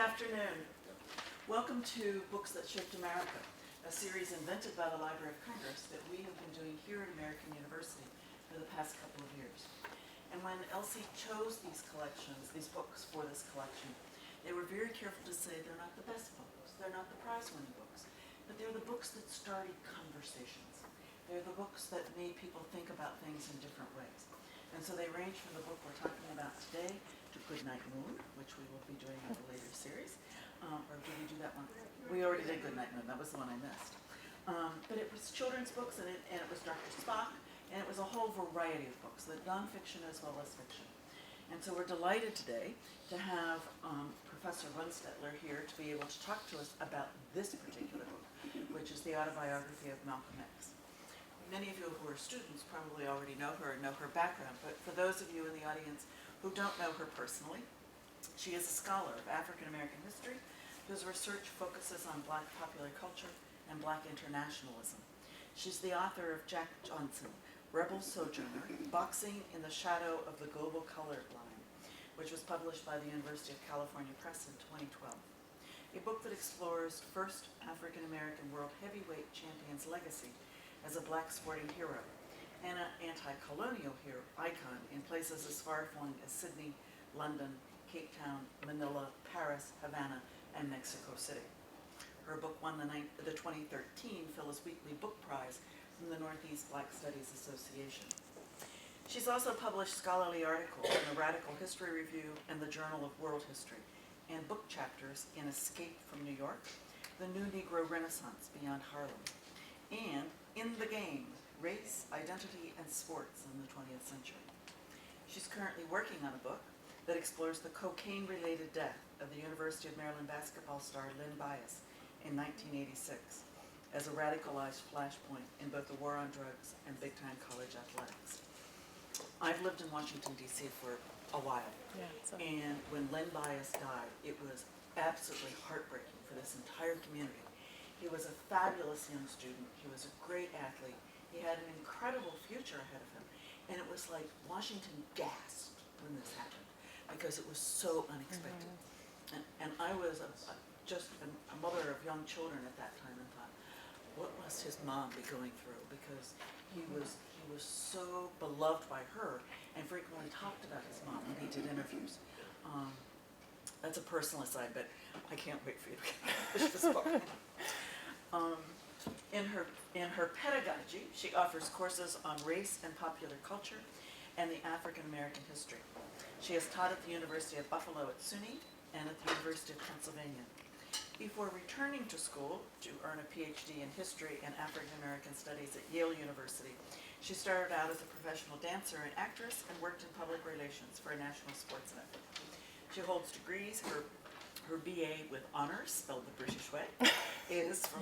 afternoon. Welcome to Books That Shaped America, a series invented by the Library of Congress that we have been doing here at American University for the past couple of years. And when Elsie chose these collections, these books for this collection, they were very careful to say they're not the best books, they're not the prize-winning books, but they're the books that started conversations. They're the books that made people think about things in different ways. And so they range from the book we're talking about today to Goodnight Moon, which we will be doing in a later series. Or did we do that one? We already did Goodnight Moon. That was the one I missed. But it was children's books, and it was Dr. Spock, and it was a whole variety of books, the nonfiction as well as fiction. And so we're delighted today to have Professor Runstedtler here to be able to talk to us about this particular book, which is the Autobiography of Malcolm X. Many of you who are students probably already know her and know her background, but for those of you in the audience who don't know her personally, she is a scholar of African American history whose research focuses on Black popular culture and Black internationalism. She's the author of Jack Johnson, Rebel Sojourner, Boxing in the Shadow of the Global Color Line, which was published by the University of California Press in 2012. A book that explores first African American world heavyweight champion's legacy as a Black sporting hero and an anti-colonial hero icon in places as far-flung as Sydney, London, Cape Town, Manila, Paris, Havana, and Mexico City. Her book won the 2013 Phyllis Wheatley Book Prize from the Northeast Black Studies Association. She's also published scholarly articles in the Radical History Review and the Journal of World History, and book chapters in Escape from New York, The New Negro Renaissance Beyond Harlem, and In the Game, Race, Identity, and Sports in the 20th Century. She's currently working on a book that explores the cocaine-related death of the University of Maryland basketball star Lynn Bias in 1986 as a radicalized flashpoint in both the war on drugs and big-time college athletics. I've lived in Washington, D.C. for a while, and when Lynn Bias died, it was absolutely heartbreaking for this entire community. He was a fabulous young student. He was a great athlete. He had an incredible future ahead of him. And it was like Washington gasped when this happened because it was so unexpected. And I was just a mother of young children at that time and thought, what must his mom be going through? Because he was so beloved by her and frequently talked about his mom when he did interviews. That's a personal aside, but I can't wait for you to finish this book. In her pedagogy, she offers courses on race and popular culture and the African American history. She has taught at the University of Buffalo at SUNY and at the University of Pennsylvania. Before returning to school to earn a PhD in history and African American studies at Yale University, she started out as a professional dancer and actress and worked in public relations for a national sports network. She holds degrees. Her BA with honors, spelled the British way, is from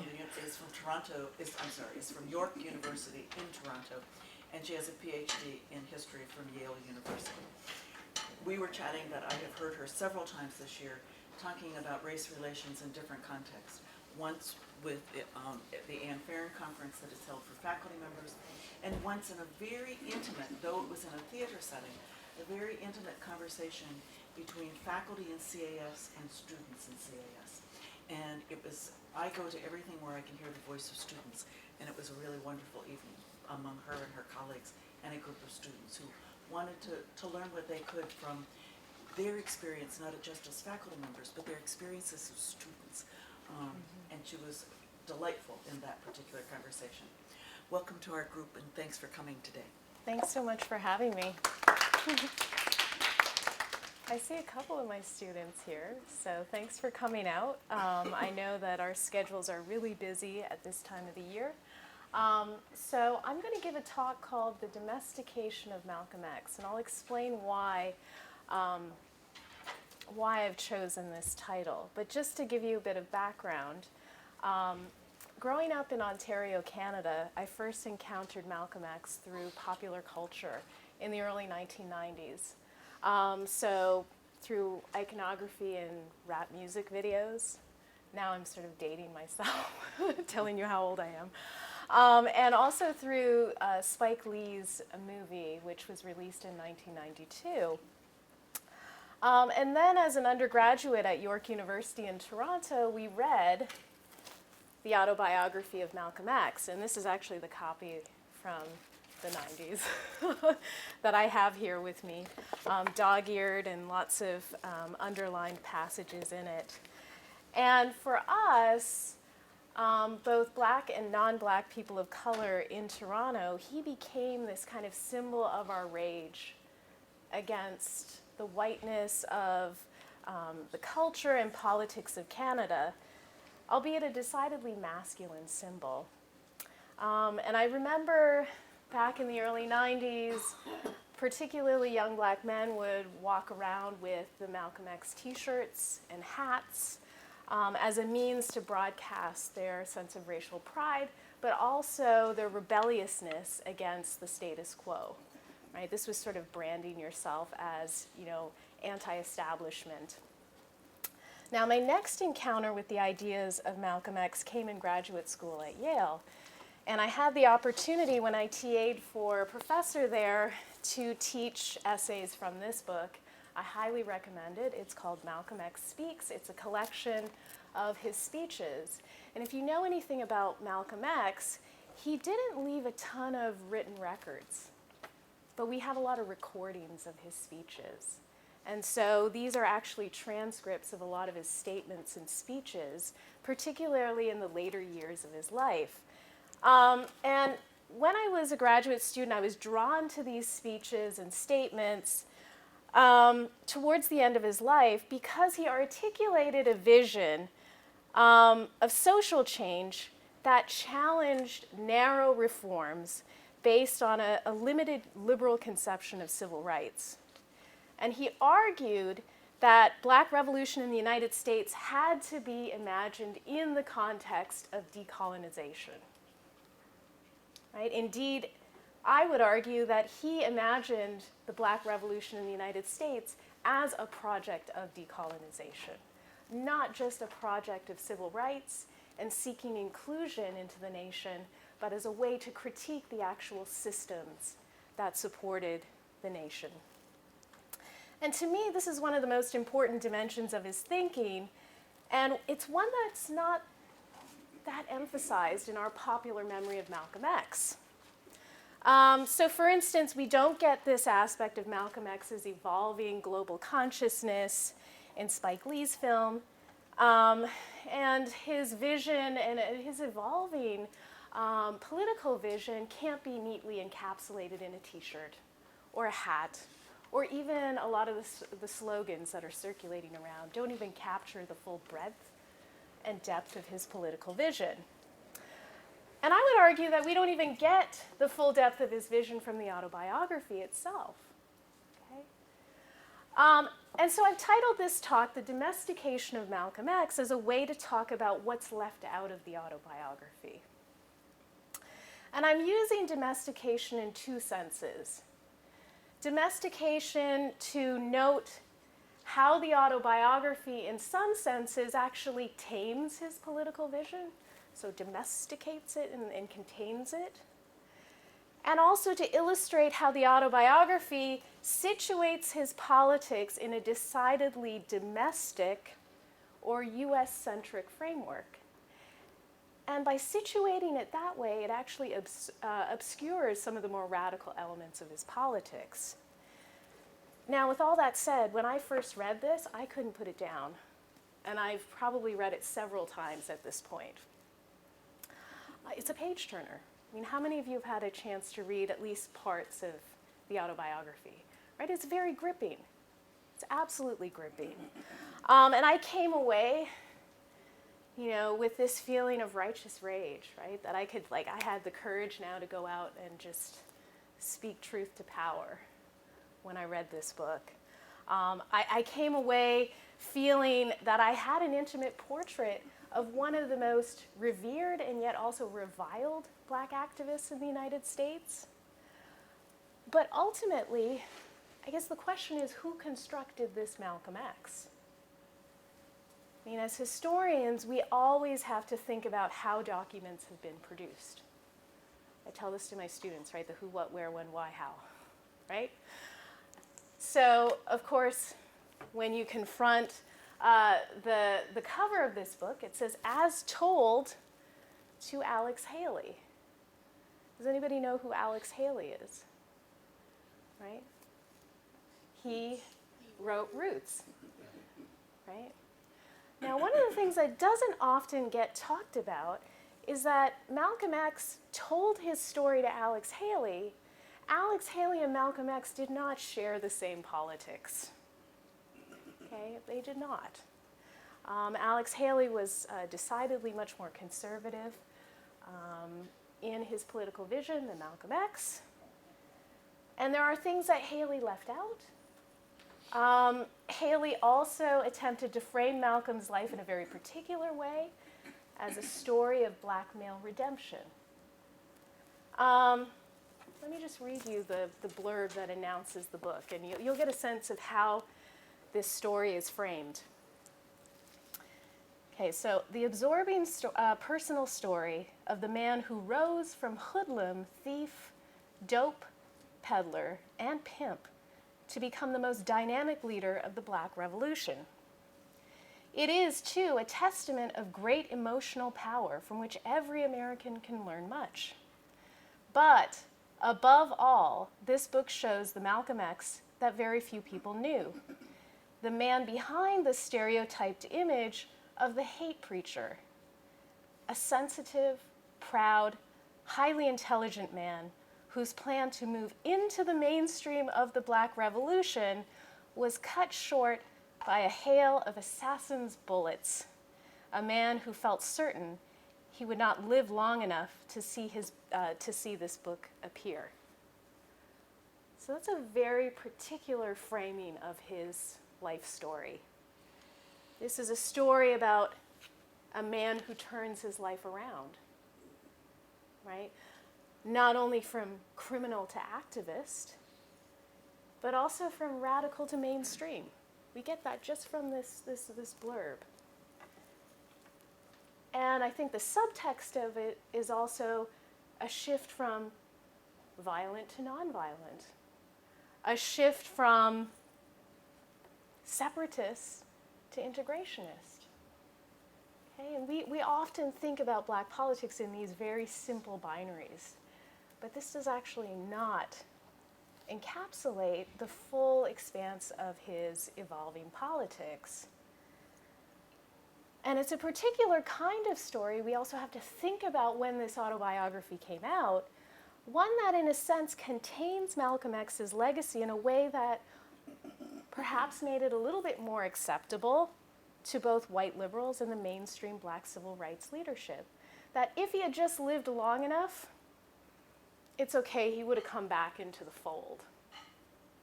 York University in Toronto, and she has a PhD in history from Yale University. We were chatting that I have heard her several times this year talking about race relations in different contexts. Once with the Anne Farron conference that is held for faculty members, and once in a very intimate, though it was in a theater setting, a very intimate conversation between faculty in CAS and students in CAS. And I go to everything where I can hear the voice of students, and it was a really wonderful evening among her and her colleagues and a group of students who wanted to learn what they could from their experience, not just as faculty members, but their experiences as students. And she was delightful in that particular conversation. Welcome to our group, and thanks for coming today. Thanks so much for having me. I see a couple of my students here, so thanks for coming out. I know that our schedules are really busy at this time of the year. So I'm going to give a talk called The Domestication of Malcolm X, and I'll explain why I've chosen this title. But just to give you a bit of background, growing up in Ontario, Canada, I first encountered Malcolm X through popular culture in the early 1990s. So through iconography and rap music videos. Now I'm sort of dating myself, telling you how old I am. And also through Spike Lee's movie, which was released in 1992. And then as an undergraduate at York University in Toronto, we read the autobiography of Malcolm X. And this is actually the copy from the 90s that I have here with me, dog-eared and lots of underlined passages in it. And for us, both black and non-black people of color in Toronto, he became this kind of symbol of our rage against the whiteness of the culture and politics of Canada, albeit a decidedly masculine symbol. And I remember back in the early 90s, particularly young black men would walk around with the Malcolm X t-shirts and hats as a means to broadcast their sense of racial pride, but also their rebelliousness against the status quo. Right? This was sort of branding yourself as, anti-establishment. Now, my next encounter with the ideas of Malcolm X came in graduate school at Yale. And I had the opportunity when I TA'd for a professor there to teach essays from this book. I highly recommend it. It's called Malcolm X Speaks. It's a collection of his speeches. And if you know anything about Malcolm X, he didn't leave a ton of written records, but we have a lot of recordings of his speeches. And so these are actually transcripts of a lot of his statements and speeches, particularly in the later years of his life. And when I was a graduate student, I was drawn to these speeches and statements towards the end of his life because he articulated a vision of social change that challenged narrow reforms based on a limited liberal conception of civil rights. And he argued that Black revolution in the United States had to be imagined in the context of decolonization. Right? Indeed, I would argue that he imagined the Black revolution in the United States as a project of decolonization, not just a project of civil rights and seeking inclusion into the nation, but as a way to critique the actual systems that supported the nation. And to me, this is one of the most important dimensions of his thinking, and it's one that's not that emphasized in our popular memory of Malcolm X. So for instance, we don't get this aspect of Malcolm X's evolving global consciousness in Spike Lee's film, and his vision and his evolving political vision can't be neatly encapsulated in a t-shirt or a hat, or even a lot of the slogans that are circulating around don't even capture the full breadth and depth of his political vision. And I would argue that we don't even get the full depth of his vision from the autobiography itself. Okay? And so I've titled this talk, The Domestication of Malcolm X, as a way to talk about what's left out of the autobiography. And I'm using domestication in two senses. Domestication to note how the autobiography, in some senses, actually tames his political vision, so domesticates it and contains it. And also to illustrate how the autobiography situates his politics in a decidedly domestic or US-centric framework. And by situating it that way, it actually obscures some of the more radical elements of his politics. Now, with all that said, when I first read this, I couldn't put it down. And I've probably read it several times at this point. It's a page turner. I mean, how many of you have had a chance to read at least parts of the autobiography? Right? It's very gripping. It's absolutely gripping. And I came away with this feeling of righteous rage, right? That I had the courage now to go out and just speak truth to power when I read this book. I came away feeling that I had an intimate portrait of one of the most revered and yet also reviled Black activists in the United States. But ultimately, I guess the question is, who constructed this Malcolm X? I mean, as historians, we always have to think about how documents have been produced. I tell this to my students, right? The who, what, where, when, why, how, right? So, of course, when you confront the cover of this book. It says, "As told to Alex Haley." Does anybody know who Alex Haley is? Right? He wrote Roots. Right? Now, one of the things that doesn't often get talked about is that Malcolm X told his story to Alex Haley. Alex Haley and Malcolm X did not share the same politics. Okay, they did not. Alex Haley was decidedly much more conservative in his political vision than Malcolm X. And there are things that Haley left out. Haley also attempted to frame Malcolm's life in a very particular way as a story of black male redemption. Let me just read you the blurb that announces the book, and you'll get a sense of how this story is framed. Okay, so the absorbing personal story of the man who rose from hoodlum, thief, dope, peddler, and pimp to become the most dynamic leader of the Black Revolution. It is, too, a testament of great emotional power from which every American can learn much. But, above all, this book shows the Malcolm X that very few people knew, the man behind the stereotyped image of the hate preacher, a sensitive, proud, highly intelligent man whose plan to move into the mainstream of the Black Revolution was cut short by a hail of assassins' bullets, a man who felt certain he would not live long enough to see this book appear. So that's a very particular framing of his life story. This is a story about a man who turns his life around, right? Not only from criminal to activist, but also from radical to mainstream. We get that just from this blurb. And I think the subtext of it is also a shift from violent to nonviolent, a shift from separatist to integrationist. Okay? And we often think about Black politics in these very simple binaries, but this does actually not encapsulate the full expanse of his evolving politics. And it's a particular kind of story we also have to think about when this autobiography came out, one that in a sense contains Malcolm X's legacy in a way that perhaps made it a little bit more acceptable to both white liberals and the mainstream Black civil rights leadership. That if he had just lived long enough, it's okay, he would have come back into the fold.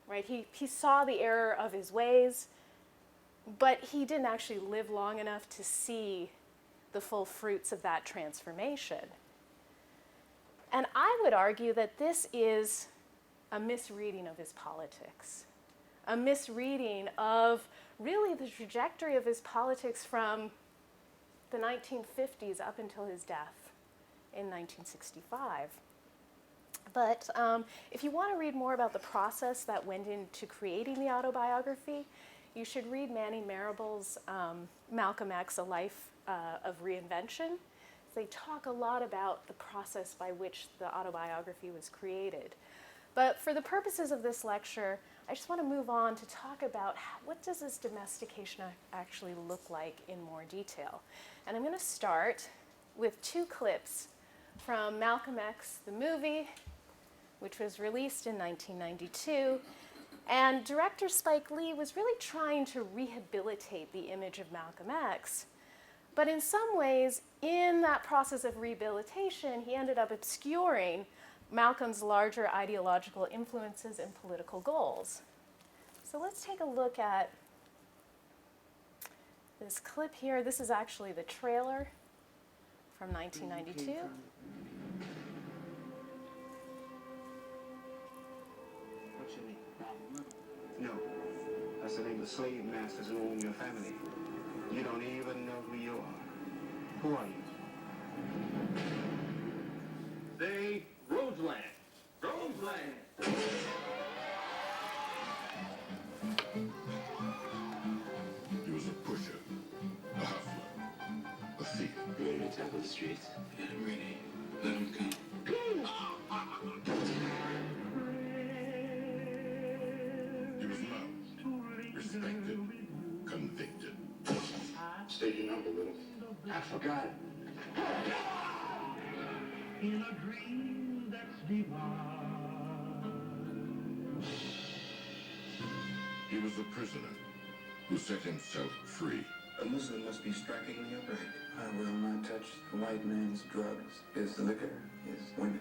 Right? He saw the error of his ways, but he didn't actually live long enough to see the full fruits of that transformation. And I would argue that this is a misreading of his politics, a misreading of really the trajectory of his politics from the 1950s up until his death in 1965. But if you want to read more about the process that went into creating the autobiography, you should read Manny Marable's Malcolm X, A Life of Reinvention. They talk a lot about the process by which the autobiography was created. But for the purposes of this lecture, I just want to move on to talk about what does this domestication actually look like in more detail. And I'm going to start with two clips from Malcolm X, the movie, which was released in 1992. And director Spike Lee was really trying to rehabilitate the image of Malcolm X. But in some ways, in that process of rehabilitation, he ended up obscuring Malcolm's larger ideological influences and political goals. So let's take a look at this clip here. This is actually the trailer from 1992. What's your name? No. That's the name of the slave masters who own your family. You don't even know who you are. Who are you? They Roseland. Roseland. the streets. Get him ready. Let him come. He was loved, respected, convicted. Sticking up a little. I forgot. In a dream that's divine. He was a prisoner who set himself free. A Muslim must be strikingly upright. I will not touch the white man's drugs, his liquor, his women,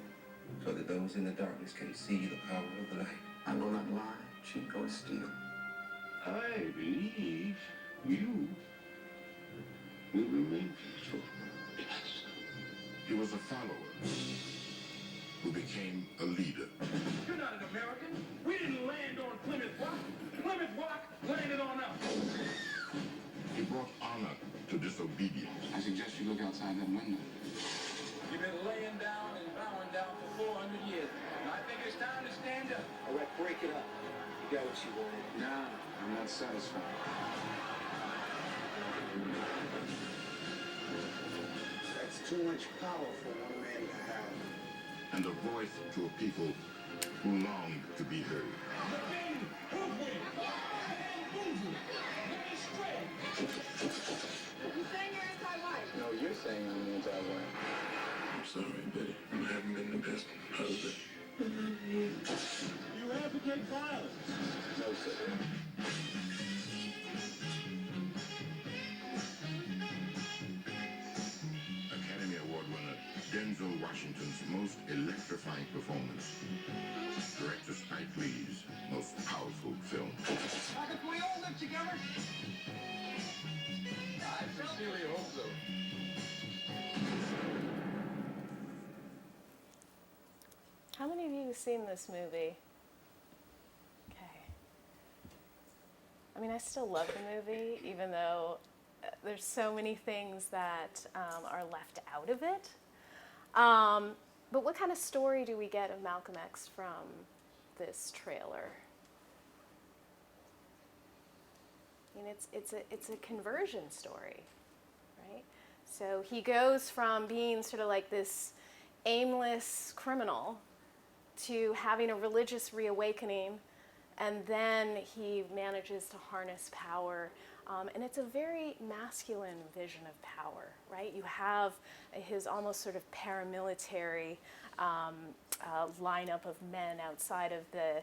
so that those in the darkness can see the power of the light. I will not lie, cheat, or steal. I believe you will remain faithful. Yes. He was a follower who became a leader. You're not an American. We didn't land on Plymouth Rock. Plymouth Rock landed on us. He brought honor to disobedience. I suggest you look outside that window. You've been laying down and bowing down for 400 years. And I think it's time to stand up. All right, break it up. You got what you wanted. Nah, I'm not satisfied. That's too much power for one man to have. And a voice to a people who longed to be heard. You saying you're anti-white? No, you're saying I'm anti-white. I'm sorry, Betty. I haven't been the best husband. You advocate violence. No, sir. Academy Award winner Denzel Washington's most electrifying performance. Director Spike Lee's most powerful film. Can we all live together? I sincerely hope so. How many of you have seen this movie? Okay. I mean, I still love the movie, even though there's so many things that are left out of it. But what kind of story do we get of Malcolm X from this trailer? I mean, it's a conversion story, right? So he goes from being sort of like this aimless criminal to having a religious reawakening, and then he manages to harness power. And it's a very masculine vision of power, right? You have his almost sort of paramilitary lineup of men outside of the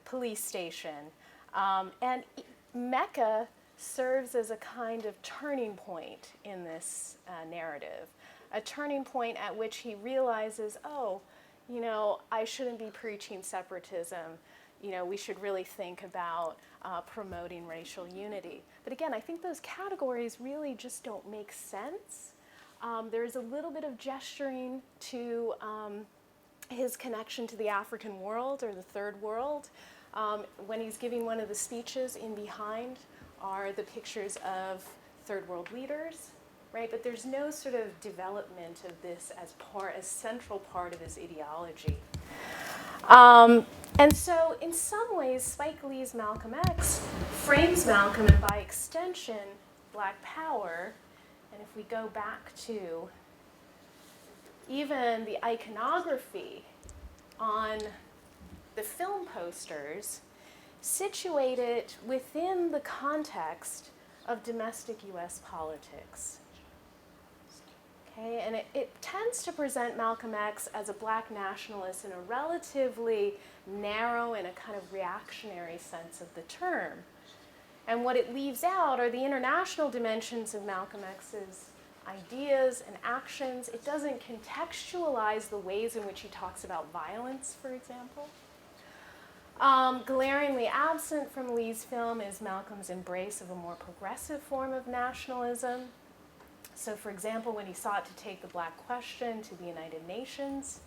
police station. And Mecca serves as a kind of turning point in this narrative, a turning point at which he realizes, oh, you know, I shouldn't be preaching separatism. You know, we should really think about promoting racial unity. But again, I think those categories really just don't make sense. There's a little bit of gesturing to his connection to the African world or the third world. When he's giving one of the speeches, in behind are the pictures of third world leaders, right? But there's no sort of development of this as central part of his ideology. And so in some ways, Spike Lee's Malcolm X frames Malcolm and by extension, Black Power. And if we go back to even the iconography on the film posters, situate it within the context of domestic US politics. Okay, and it tends to present Malcolm X as a black nationalist in a relatively narrow and a kind of reactionary sense of the term. And what it leaves out are the international dimensions of Malcolm X's ideas and actions. It doesn't contextualize the ways in which he talks about violence, for example. Glaringly absent from Lee's film is Malcolm's embrace of a more progressive form of nationalism. So, for example, when he sought to take the black question to the United Nations.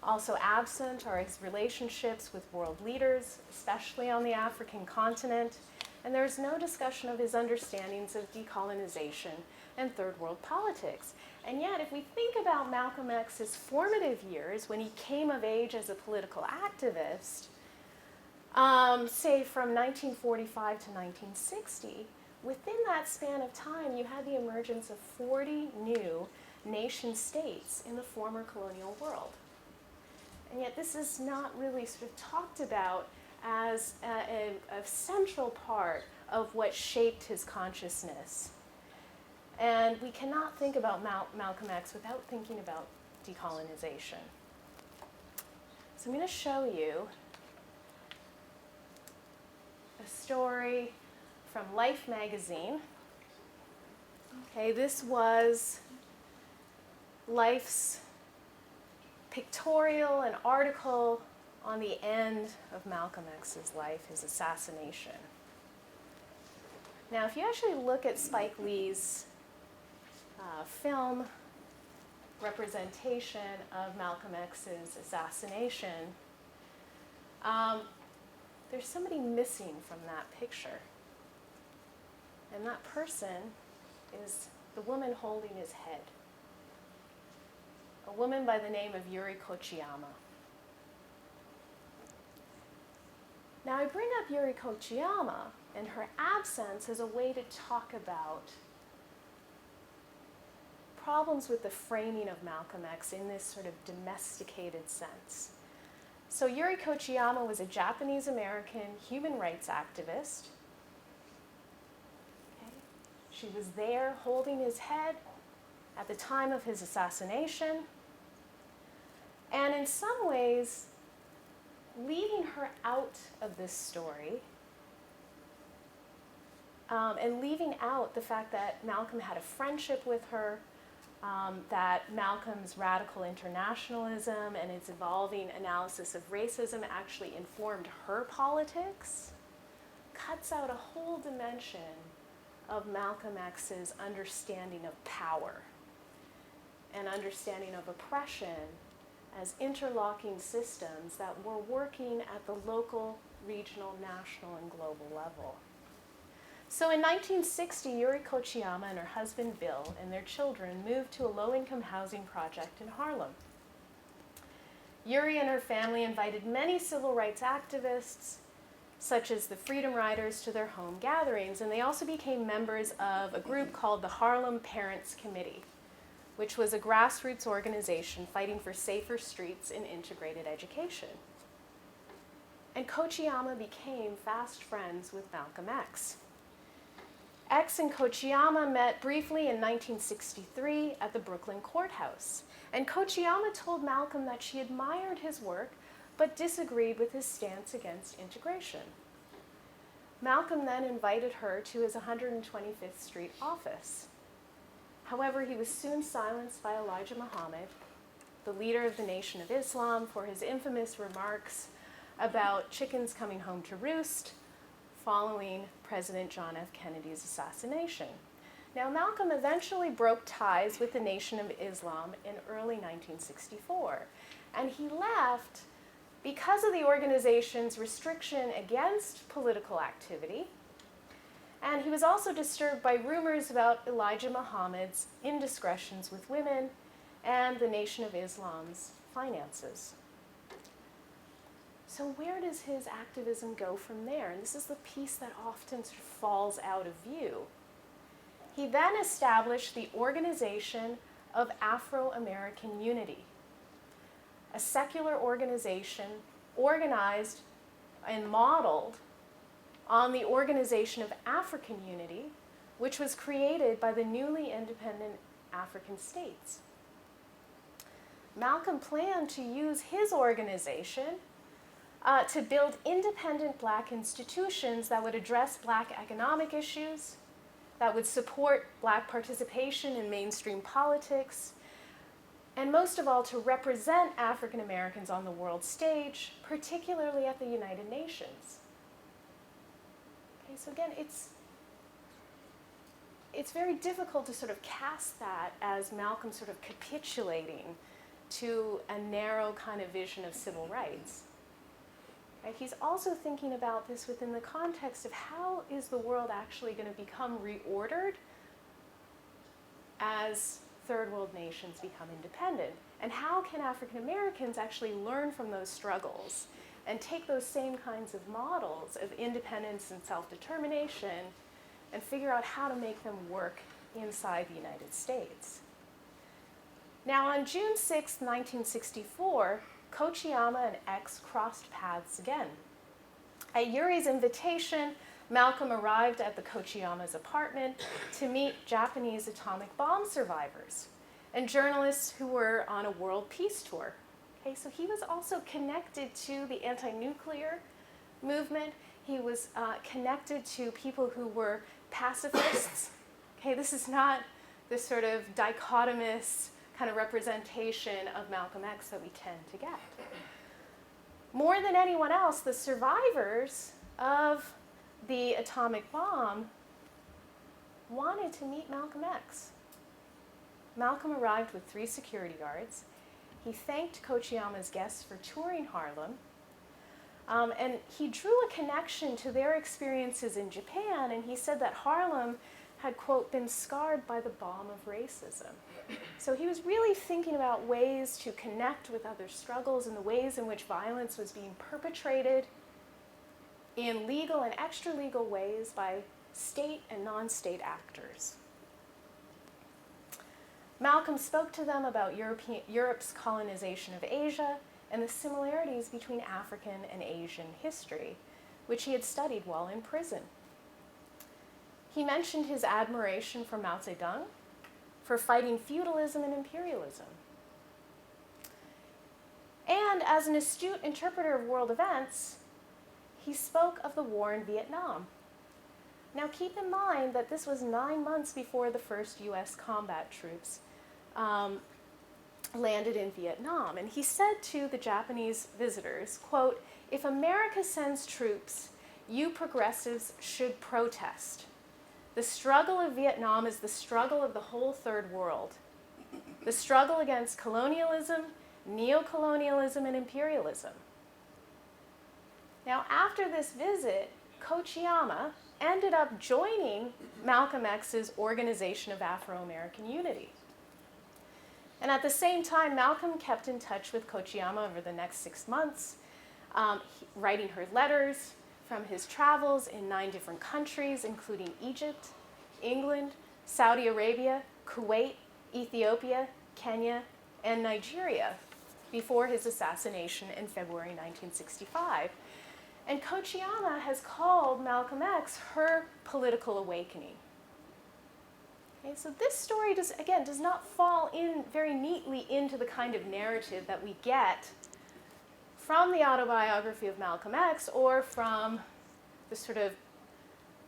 Also absent are his relationships with world leaders, especially on the African continent. And there's no discussion of his understandings of decolonization and third world politics. And yet, if we think about Malcolm X's formative years, when he came of age as a political activist, say from 1945 to 1960, within that span of time, you had the emergence of 40 new nation states in the former colonial world. And yet this is not really sort of talked about as a central part of what shaped his consciousness. And we cannot think about Malcolm X without thinking about decolonization. So I'm going to show you a story from Life magazine. Okay, this was Life's pictorial and article on the end of Malcolm X's life, his assassination. Now, if you actually look at Spike Lee's film representation of Malcolm X's assassination, there's somebody missing from that picture. And that person is the woman holding his head, a woman by the name of Yuri Kochiyama. Now, I bring up Yuri Kochiyama and her absence as a way to talk about problems with the framing of Malcolm X in this sort of domesticated sense. So Yuri Kochiyama was a Japanese-American human rights activist. Okay. She was there holding his head at the time of his assassination. And in some ways, leaving her out of this story and leaving out the fact that Malcolm had a friendship with her, that Malcolm's radical internationalism and its evolving analysis of racism actually informed her politics, cuts out a whole dimension of Malcolm X's understanding of power and understanding of oppression as interlocking systems that were working at the local, regional, national, and global level. So in 1960, Yuri Kochiyama and her husband Bill and their children moved to a low-income housing project in Harlem. Yuri and her family invited many civil rights activists, such as the Freedom Riders, to their home gatherings, and they also became members of a group called the Harlem Parents Committee, which was a grassroots organization fighting for safer streets and integrated education. And Kochiyama became fast friends with Malcolm X. X and Kochiyama met briefly in 1963 at the Brooklyn courthouse. And Kochiyama told Malcolm that she admired his work, but disagreed with his stance against integration. Malcolm then invited her to his 125th Street office. However, he was soon silenced by Elijah Muhammad, the leader of the Nation of Islam, for his infamous remarks about chickens coming home to roost following President John F. Kennedy's assassination. Now, Malcolm eventually broke ties with the Nation of Islam in early 1964, and he left because of the organization's restriction against political activity. And he was also disturbed by rumors about Elijah Muhammad's indiscretions with women and the Nation of Islam's finances. So where does his activism go from there? And this is the piece that often sort of falls out of view. He then established the Organization of Afro-American Unity, a secular organization organized and modeled on the Organization of African Unity, which was created by the newly independent African states. Malcolm planned to use his organization to build independent Black institutions that would address Black economic issues, that would support Black participation in mainstream politics, and most of all, to represent African Americans on the world stage, particularly at the United Nations. Okay, so again, it's very difficult to sort of cast that as Malcolm sort of capitulating to a narrow kind of vision of civil rights. Right? He's also thinking about this within the context of how is the world actually going to become reordered as third world nations become independent? And how can African Americans actually learn from those struggles and take those same kinds of models of independence and self-determination and figure out how to make them work inside the United States. Now, on June 6, 1964, Kochiyama and X crossed paths again. At Yuri's invitation, Malcolm arrived at the Kochiyama's apartment to meet Japanese atomic bomb survivors and journalists who were on a world peace tour. Okay, so he was also connected to the anti-nuclear movement. He was connected to people who were pacifists. Okay, this is not this sort of dichotomous kind of representation of Malcolm X that we tend to get. More than anyone else, the survivors of the atomic bomb wanted to meet Malcolm X. Malcolm arrived with 3 security guards. He thanked Kochiyama's guests for touring Harlem, and he drew a connection to their experiences in Japan, and he said that Harlem had, quote, been scarred by the bomb of racism. So he was really thinking about ways to connect with other struggles and the ways in which violence was being perpetrated in legal and extra-legal ways by state and non-state actors. Malcolm spoke to them about Europe's colonization of Asia and the similarities between African and Asian history, which he had studied while in prison. He mentioned his admiration for Mao Zedong for fighting feudalism and imperialism. And as an astute interpreter of world events, he spoke of the war in Vietnam. Now keep in mind that this was 9 months before the first US combat troops landed in Vietnam. And he said to the Japanese visitors, quote, "If America sends troops, you progressives should protest. The struggle of Vietnam is the struggle of the whole third world. The struggle against colonialism, neocolonialism, and imperialism." Now, after this visit, Kochiyama ended up joining Malcolm X's Organization of Afro-American Unity. And at the same time, Malcolm kept in touch with Kochiyama over the next 6 months, writing her letters from his travels in 9 different countries, including Egypt, England, Saudi Arabia, Kuwait, Ethiopia, Kenya, and Nigeria, before his assassination in February 1965. And Kochiyama has called Malcolm X her political awakening. Okay, so this story does not fall in very neatly into the kind of narrative that we get from the autobiography of Malcolm X or from the sort of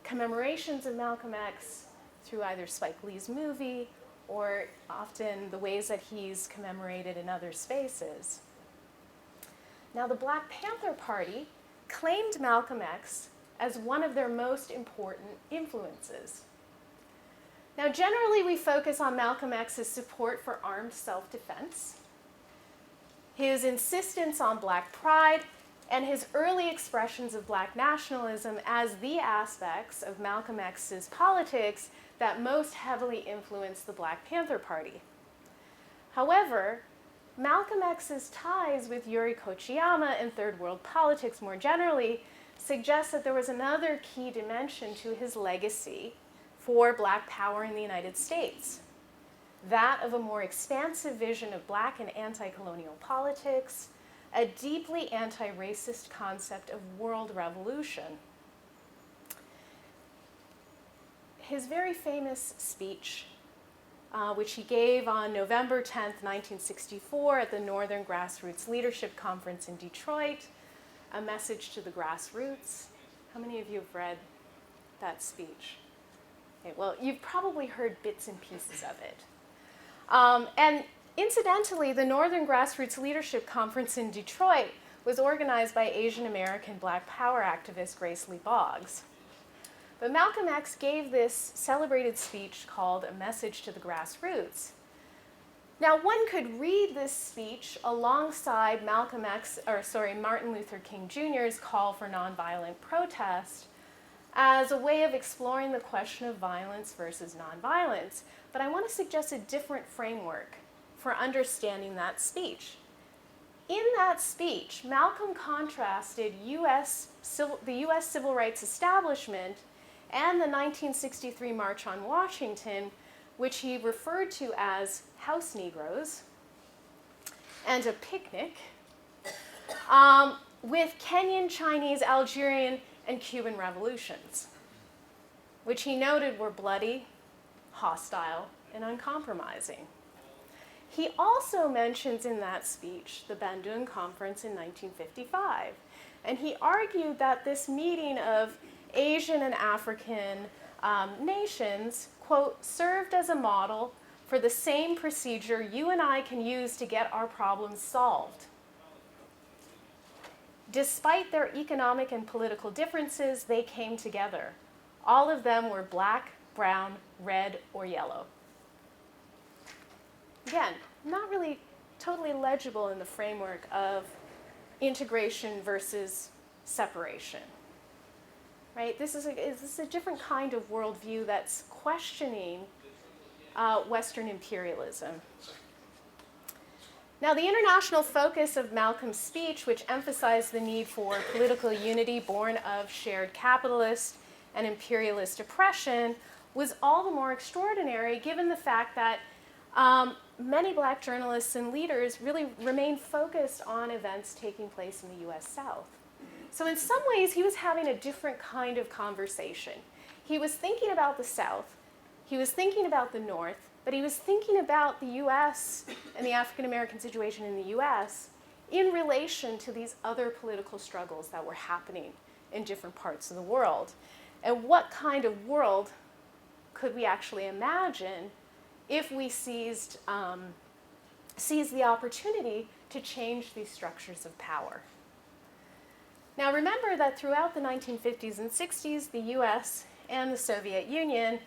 commemorations of Malcolm X through either Spike Lee's movie or often the ways that he's commemorated in other spaces. Now, the Black Panther Party claimed Malcolm X as one of their most important influences. Now, generally, we focus on Malcolm X's support for armed self-defense, his insistence on Black pride, and his early expressions of Black nationalism as the aspects of Malcolm X's politics that most heavily influenced the Black Panther Party. However, Malcolm X's ties with Yuri Kochiyama and Third World politics more generally suggest that there was another key dimension to his legacy for Black power in the United States, that of a more expansive vision of Black and anti-colonial politics, a deeply anti-racist concept of world revolution. His very famous speech, which he gave on November 10th, 1964 at the Northern Grassroots Leadership Conference in Detroit, A Message to the Grassroots. How many of you have read that speech? Okay, well, you've probably heard bits and pieces of it. And incidentally, the Northern Grassroots Leadership Conference in Detroit was organized by Asian American Black Power activist Grace Lee Boggs. But Malcolm X gave this celebrated speech called A Message to the Grassroots. Now, one could read this speech alongside Martin Luther King Jr.'s call for nonviolent protest as a way of exploring the question of violence versus nonviolence. But I want to suggest a different framework for understanding that speech. In that speech, Malcolm contrasted the U.S. civil rights establishment and the 1963 March on Washington, which he referred to as House Negroes, and a picnic, with Kenyan, Chinese, Algerian, and Cuban revolutions, which he noted were bloody, hostile, and uncompromising. He also mentions in that speech the Bandung Conference in 1955, and he argued that this meeting of Asian and African nations, quote, served as a model for the same procedure you and I can use to get our problems solved. Despite their economic and political differences, they came together. All of them were black, brown, red, or yellow. Again, not really totally legible in the framework of integration versus separation. Right? This is a different kind of worldview that's questioning Western imperialism. Now, the international focus of Malcolm's speech, which emphasized the need for political unity born of shared capitalist and imperialist oppression, was all the more extraordinary given the fact that many black journalists and leaders really remained focused on events taking place in the US South. So in some ways, he was having a different kind of conversation. He was thinking about the South, he was thinking about the North, but he was thinking about the US and the African American situation in the US in relation to these other political struggles that were happening in different parts of the world. And what kind of world could we actually imagine if we seized the opportunity to change these structures of power? Now remember that throughout the 1950s and 60s, the US and the Soviet Union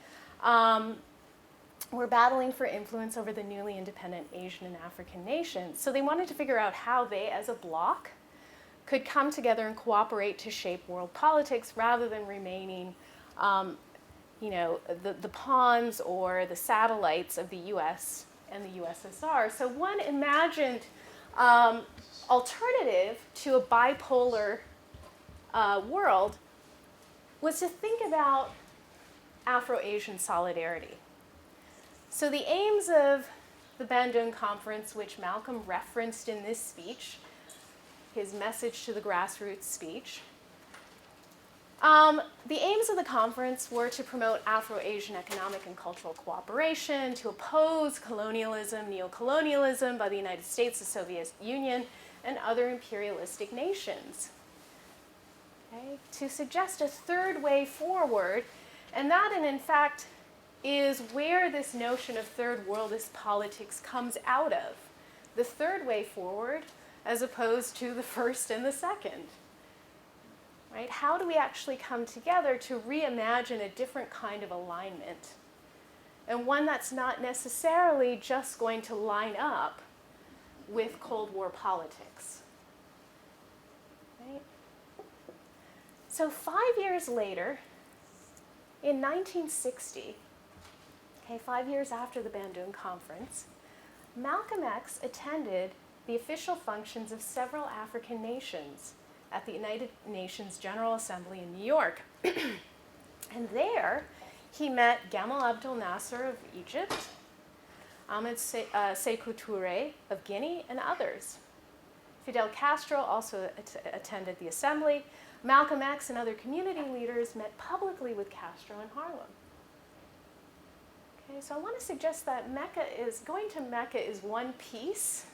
were battling for influence over the newly independent Asian and African nations. So they wanted to figure out how they, as a bloc, could come together and cooperate to shape world politics rather than remaining the pawns or the satellites of the US and the USSR. So one imagined alternative to a bipolar world was to think about Afro-Asian solidarity. So the aims of the Bandung Conference, which Malcolm referenced in this speech, his message to the grassroots speech, the aims of the conference were to promote Afro-Asian economic and cultural cooperation, to oppose colonialism, neocolonialism by the United States, the Soviet Union, and other imperialistic nations. Okay? To suggest a third way forward, and that, in fact, is where this notion of third worldist politics comes out of. The third way forward, as opposed to the first and the second. Right? How do we actually come together to reimagine a different kind of alignment? And one that's not necessarily just going to line up with Cold War politics. Right? So 5 years later, in 1960, 5 years after the Bandung Conference, Malcolm X attended the official functions of several African nations at the United Nations General Assembly in New York. And there, he met Gamal Abdel Nasser of Egypt, Ahmed Sékou Touré of Guinea, and others. Fidel Castro also attended the assembly. Malcolm X and other community leaders met publicly with Castro in Harlem. Okay, so I want to suggest that going to Mecca is one piece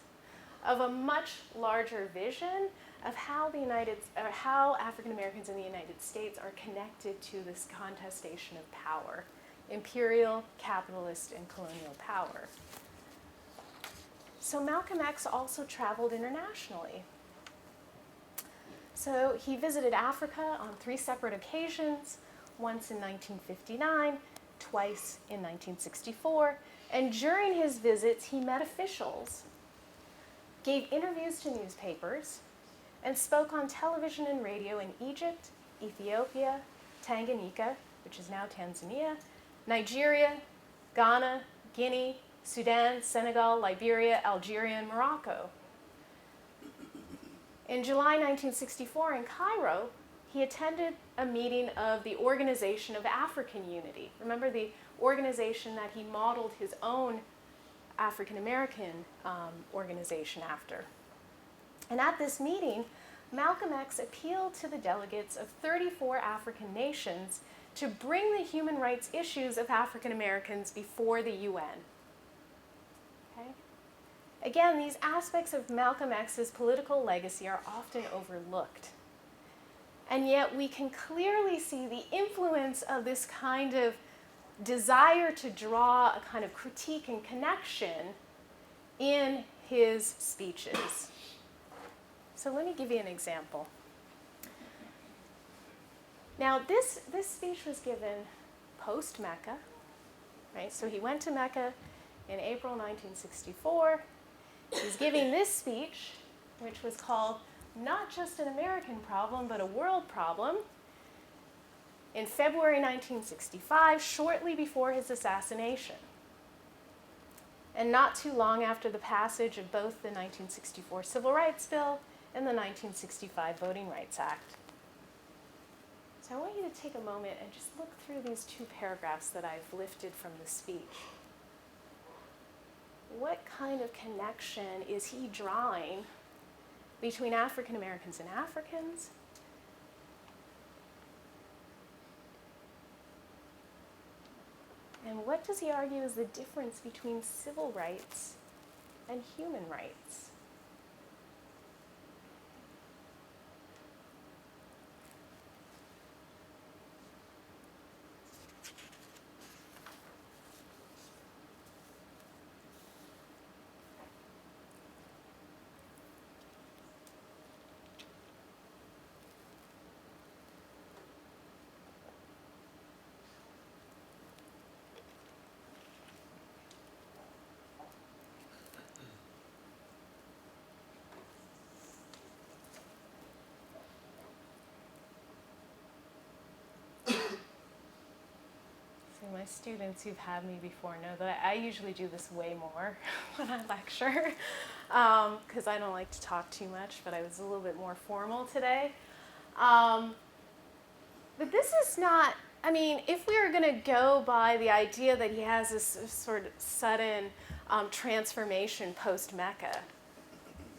of a much larger vision of how African Americans in the United States are connected to this contestation of power, imperial, capitalist, and colonial power. So Malcolm X also traveled internationally. So he visited Africa on 3 separate occasions, once in 1959, twice in 1964, and during his visits he met officials, gave interviews to newspapers, and spoke on television and radio in Egypt, Ethiopia, Tanganyika, which is now Tanzania, Nigeria, Ghana, Guinea, Sudan, Senegal, Liberia, Algeria, and Morocco. In July 1964 in Cairo, he attended a meeting of the Organization of African Unity. Remember the organization that he modeled his own African American organization after. And at this meeting, Malcolm X appealed to the delegates of 34 African nations to bring the human rights issues of African Americans before the UN. Okay? Again, these aspects of Malcolm X's political legacy are often overlooked. And yet we can clearly see the influence of this kind of desire to draw a kind of critique and connection in his speeches. So let me give you an example. Now, this speech was given post-Mecca, right? So he went to Mecca in April 1964. He's giving this speech, which was called Not Just an American Problem, but a World Problem, in February 1965, shortly before his assassination. And not too long after the passage of both the 1964 Civil Rights Bill and the 1965 Voting Rights Act. So I want you to take a moment and just look through these two paragraphs that I've lifted from the speech. What kind of connection is he drawing between African Americans and Africans? And what does he argue is the difference between civil rights and human rights? My students who've had me before know that I usually do this way more when I lecture, because I don't like to talk too much, but I was a little bit more formal today. But this is not, I mean, if we were going to go by the idea that he has this sort of sudden transformation post-Mecca,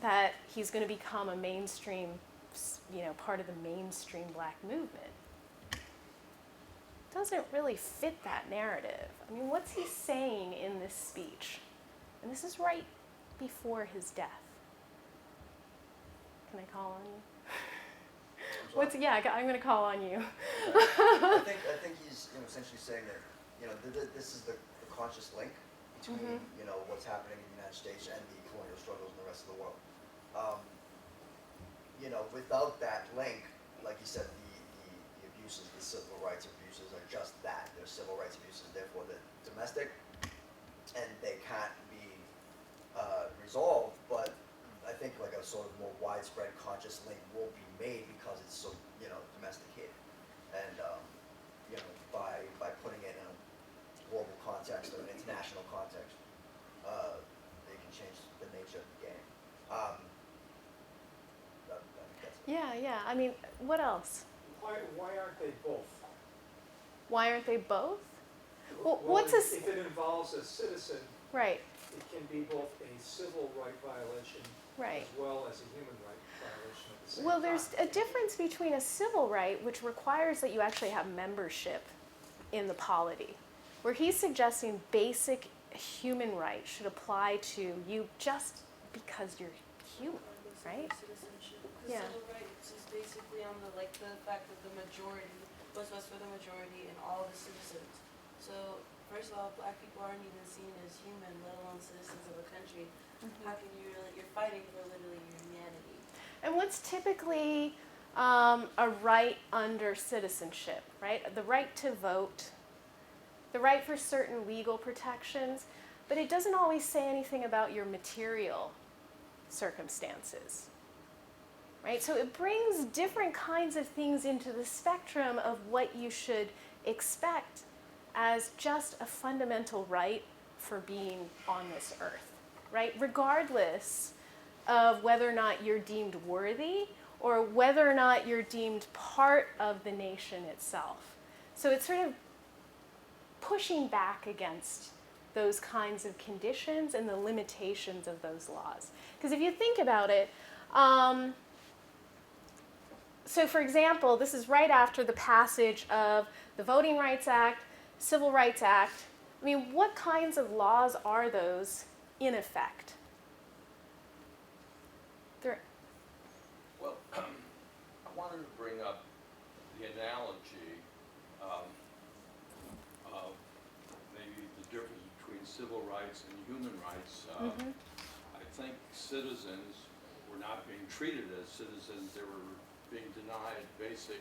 that he's going to become a mainstream, part of the mainstream black movement, doesn't really fit that narrative. I mean, what's he saying in this speech? And this is right before his death. Can I call on you? I'm going to call on you. I think he's essentially saying that this is the conscious link between what's happening in the United States and the colonial struggles in the rest of the world. Without that link, like you said, the abuses, the civil rights abuses are just that. They're civil rights abuses, therefore they're domestic, and they can't be resolved, but I think like a sort of more widespread conscious link will be made because it's so, domesticated. And, by putting it in a global context or an international context, they can change the nature of the game. I think that's it. Yeah. I mean, what else? Why aren't they both? Why aren't they both? Well, if it involves a citizen, right? It can be both a civil right violation Right. as well as a human right violation at the same time. Well, there's a difference between a civil right, which requires that you actually have membership in the polity, where he's suggesting basic human rights should apply to you just because you're human, right? Citizenship. Yeah. Civil rights is basically on the fact that the majority, what's best for the majority and all the citizens. So first of all, black people aren't even seen as human, let alone citizens of a country. Mm-hmm. How can you you're fighting for literally your humanity. And what's typically a right under citizenship, right? The right to vote, the right for certain legal protections, but it doesn't always say anything about your material circumstances, right? So it brings different kinds of things into the spectrum of what you should expect as just a fundamental right for being on this earth, right? Regardless of whether or not you're deemed worthy or whether or not you're deemed part of the nation itself. So it's sort of pushing back against those kinds of conditions and the limitations of those laws. Because if you think about it, so for example, this is right after the passage of the Voting Rights Act, Civil Rights Act. I mean, what kinds of laws are those in effect? Well, I wanted to bring up the analogy of maybe the difference between civil rights and human rights. I think citizens were not being treated as citizens. They were being denied basic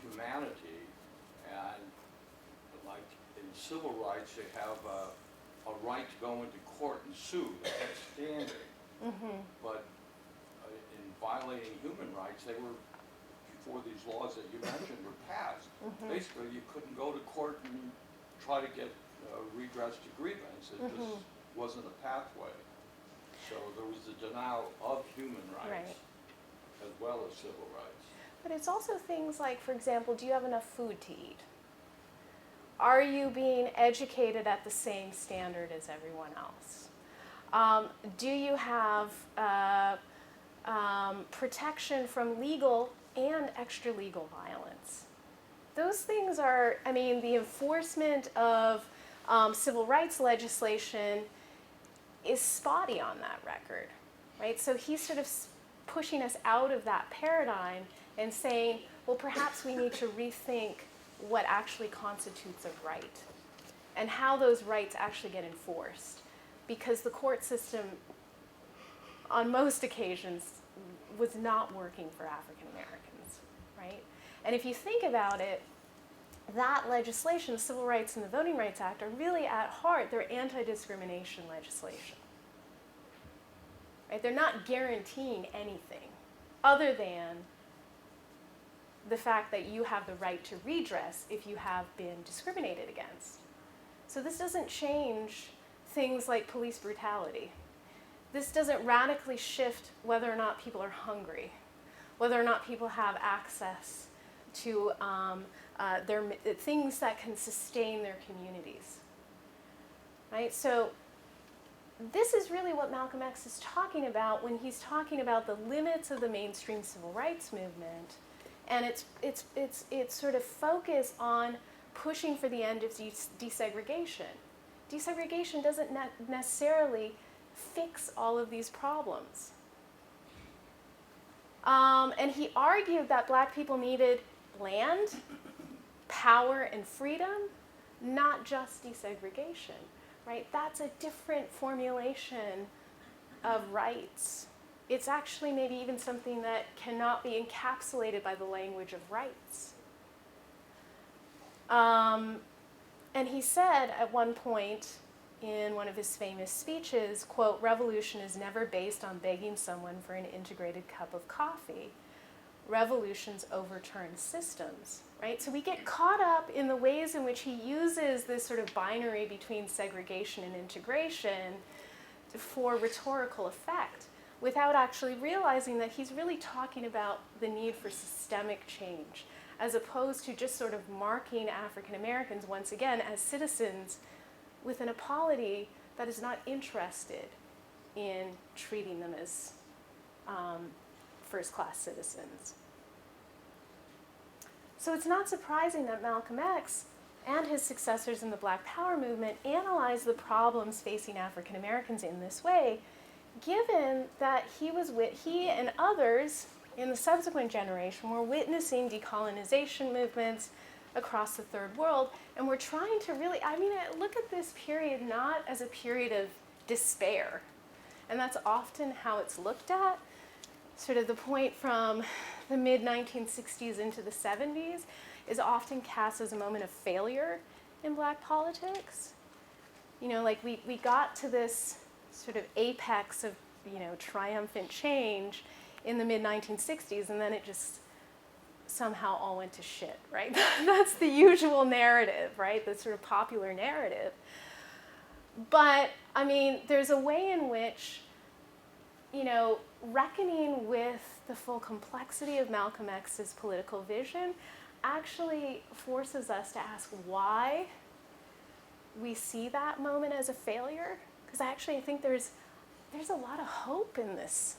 humanity. And like in civil rights, you have a right to go into court and sue. That's standing. But in violating human rights, they were, before these laws that you mentioned were passed, basically you couldn't go to court and try to get redress to grievance. It just wasn't a pathway. So there was the denial of human rights as well as civil rights. But it's also things like, for example, do you have enough food to eat? Are you being educated at the same standard as everyone else? Do you have protection from legal and extra-legal violence? Those things are, I mean, the enforcement of civil rights legislation is spotty on that record, right? So he's sort of pushing us out of that paradigm and saying, well, perhaps we need to rethink what actually constitutes a right and how those rights actually get enforced. Because the court system, on most occasions, was not working for African Americans, right? And if you think about it, that legislation, the Civil Rights and the Voting Rights Act, are really at heart, they're anti-discrimination legislation. Right? They're not guaranteeing anything other than the fact that you have the right to redress if you have been discriminated against. So this doesn't change things like police brutality. This doesn't radically shift whether or not people are hungry, whether or not people have access to things that can sustain their communities. Right? So this is really what Malcolm X is talking about when he's talking about the limits of the mainstream civil rights movement, and it's sort of focus on pushing for the end of desegregation. Desegregation doesn't necessarily fix all of these problems. And he argued that black people needed land, power, and freedom, not just desegregation, right? That's a different formulation of rights. It's actually maybe even something that cannot be encapsulated by the language of rights. And he said at one point in one of his famous speeches, quote, "Revolution is never based on begging someone for an integrated cup of coffee. Revolutions overturn systems," right? So we get caught up in the ways in which he uses this sort of binary between segregation and integration for rhetorical effect without actually realizing that he's really talking about the need for systemic change, as opposed to just sort of marking African Americans once again as citizens with an polity that is not interested in treating them as first-class citizens. So it's not surprising that Malcolm X and his successors in the Black Power movement analyzed the problems facing African Americans in this way, given that he and others in the subsequent generation were witnessing decolonization movements across the third world, and we're trying to really, look at this period not as a period of despair, and that's often how it's looked at. Sort of the point from the mid-1960s into the 70s is often cast as a moment of failure in black politics. You know, like we got to this sort of apex of, triumphant change in the mid-1960s, and then it just somehow all went to shit, right? That's the usual narrative, right? The sort of popular narrative. But, there's a way in which reckoning with the full complexity of Malcolm X's political vision actually forces us to ask why we see that moment as a failure. Because actually I think there's a lot of hope in this.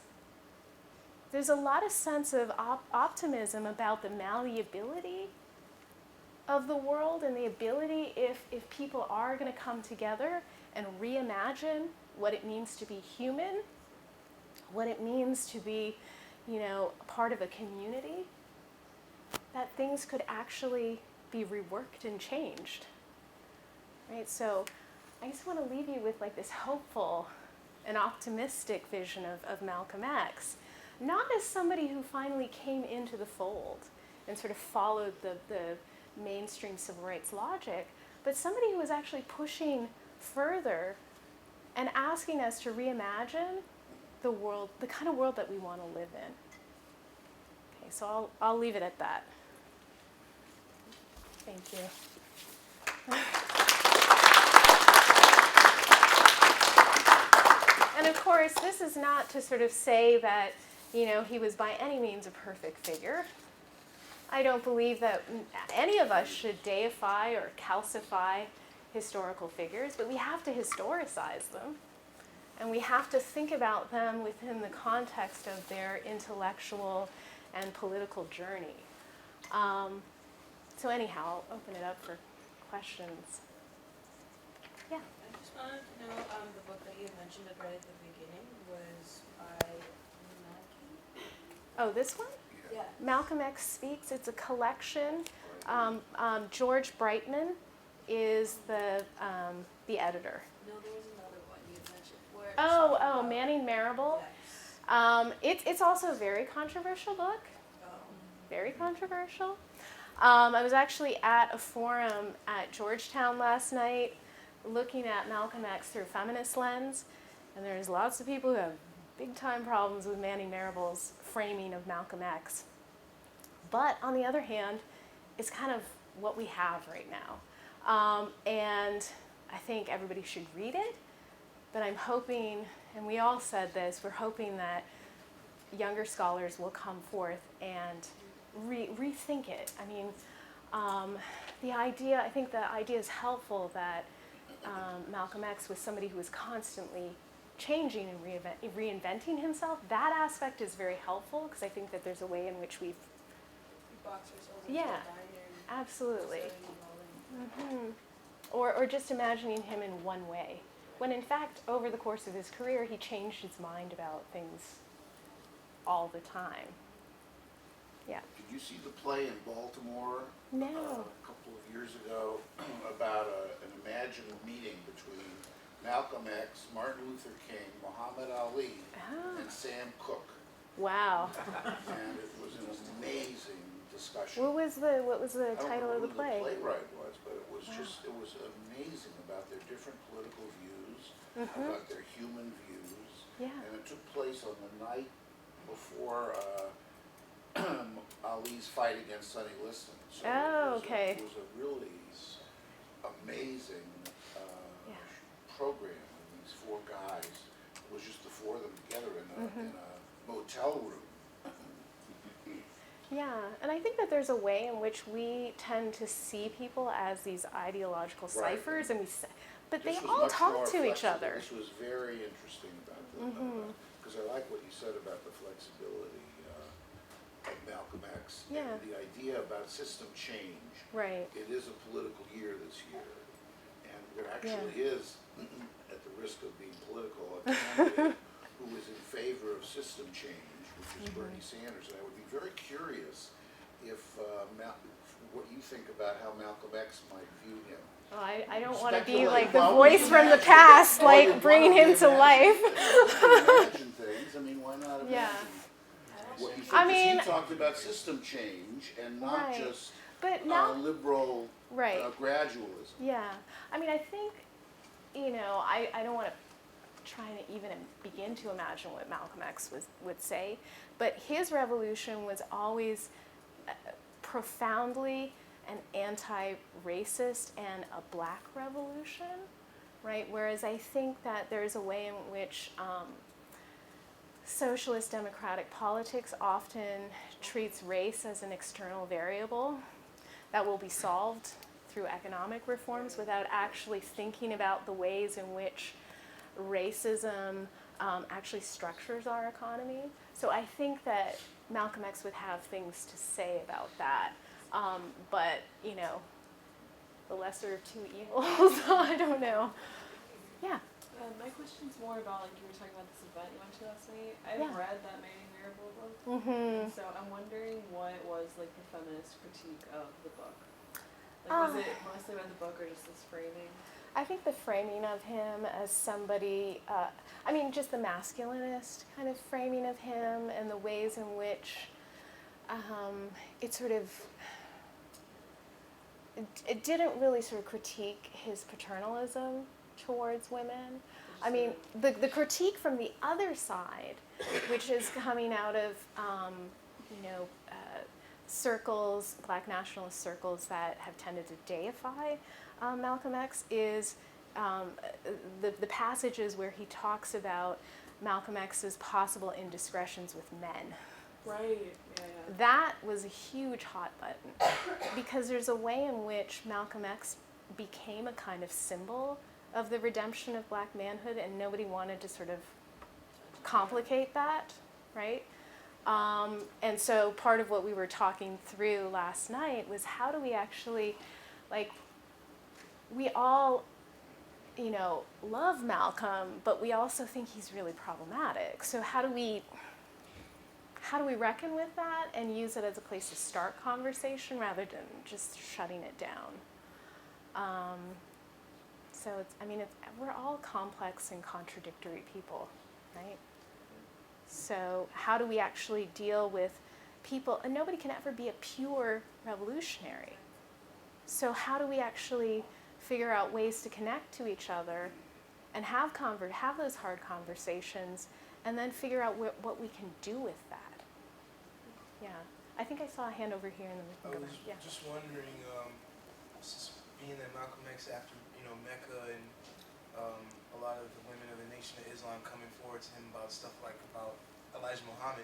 There's a lot of sense of optimism about the malleability of the world and the ability, if people are going to come together and reimagine what it means to be human, what it means to be, part of a community, that things could actually be reworked and changed. Right? So I just want to leave you with like this hopeful and optimistic vision of Malcolm X, not as somebody who finally came into the fold and sort of followed the mainstream civil rights logic, but somebody who was actually pushing further and asking us to reimagine the world, the kind of world that we want to live in. Okay, so I'll leave it at that. Thank you. And of course, this is not to sort of say that, he was by any means a perfect figure. I don't believe that any of us should deify or calcify historical figures, but we have to historicize them. And we have to think about them within the context of their intellectual and political journey. So anyhow, I'll open it up for questions. Yeah? I just wanted to know, the book that you mentioned right at the beginning was by Malcolm? Oh, this one? Yeah. Malcolm X Speaks. It's a collection. George Brightman is the editor. No, there was another one you mentioned. Where Oh, Manning Marable. Yes. It's also a very controversial book. Oh. Very controversial. I was actually at a forum at Georgetown last night looking at Malcolm X through a feminist lens, and there's lots of people who have big time problems with Manning Marable's framing of Malcolm X. But on the other hand, it's kind of what we have right now. And I think everybody should read it, but I'm hoping, and we all said this, we're hoping that younger scholars will come forth and rethink it. I mean, I think the idea is helpful that Malcolm X was somebody who was constantly changing and reinventing himself. That aspect is very helpful because I think that there's a way in which we've... Box ourselves into a binary. Absolutely. Or just imagining him in one way, when in fact, over the course of his career, he changed his mind about things all the time. Yeah. Did you see the play in Baltimore No. A couple of years ago about an imagined meeting between Malcolm X, Martin Luther King, Muhammad Ali, and Sam Cooke? Wow. And it was an amazing discussion. What was the title of the play? I don't know who the playwright was, but it was it was amazing about their different political views, about their human views. Yeah. And it took place on the night before Ali's fight against Sonny Liston. So okay. It was a really amazing program of these four guys. It was just the four of them together in a motel room. Yeah, and I think that there's a way in which we tend to see people as these ideological ciphers, and but they all talk to each other. This was very interesting about them, because I like what you said about the flexibility of Malcolm X and the idea about system change. Right. It is a political year this year, and there actually is, at the risk of being political, a candidate who is in favor of system change, which is Bernie Sanders. And I would be very curious if what you think about how Malcolm X might view him. Oh, I don't want to be like the voice from the past, like bringing him to life. Imagine things. I mean, why not imagine what you think? I mean, he talked about system change and not just liberal gradualism. Yeah. I mean, I think, I don't want to try to even begin to imagine what Malcolm X would say, but his revolution was always profoundly an anti-racist and a black revolution, right? Whereas I think that there's a way in which socialist democratic politics often treats race as an external variable that will be solved through economic reforms without actually thinking about the ways in which racism actually structures our economy. So I think that Malcolm X would have things to say about that. But, you know, the lesser of two evils, I don't know. Yeah. My question's more about, like, you were talking about this event you went to last night. I've Yeah. read that Mary Mirabal book. Mm-hmm. So I'm wondering what was, like, the feminist critique of the book. Like, was it mostly about the book or just this framing? I think the framing of him as somebody, I mean, just the masculinist kind of framing of him and the ways in which it sort of, it didn't really sort of critique his paternalism towards women. I mean, the critique from the other side, which is coming out of, you know, circles, black nationalist circles that have tended to deify Malcolm X, is the passages where he talks about Malcolm X's possible indiscretions with men. Right, yeah. That was a huge hot button because there's a way in which Malcolm X became a kind of symbol of the redemption of black manhood, and nobody wanted to sort of complicate that, right? And so part of what we were talking through last night was how do we actually, like, we all, you know, love Malcolm, but we also think he's really problematic. So how do we reckon with that and use it as a place to start conversation rather than just shutting it down? So we're all complex and contradictory people, right? So how do we actually deal with people, and nobody can ever be a pure revolutionary. So how do we actually figure out ways to connect to each other and have those hard conversations and then figure out what we can do with that? Yeah, I think I saw a hand over here in the I was just wondering, being that Malcolm X, after Mecca and a lot of the women of the Nation of Islam coming forward to him about stuff like about Elijah Muhammad,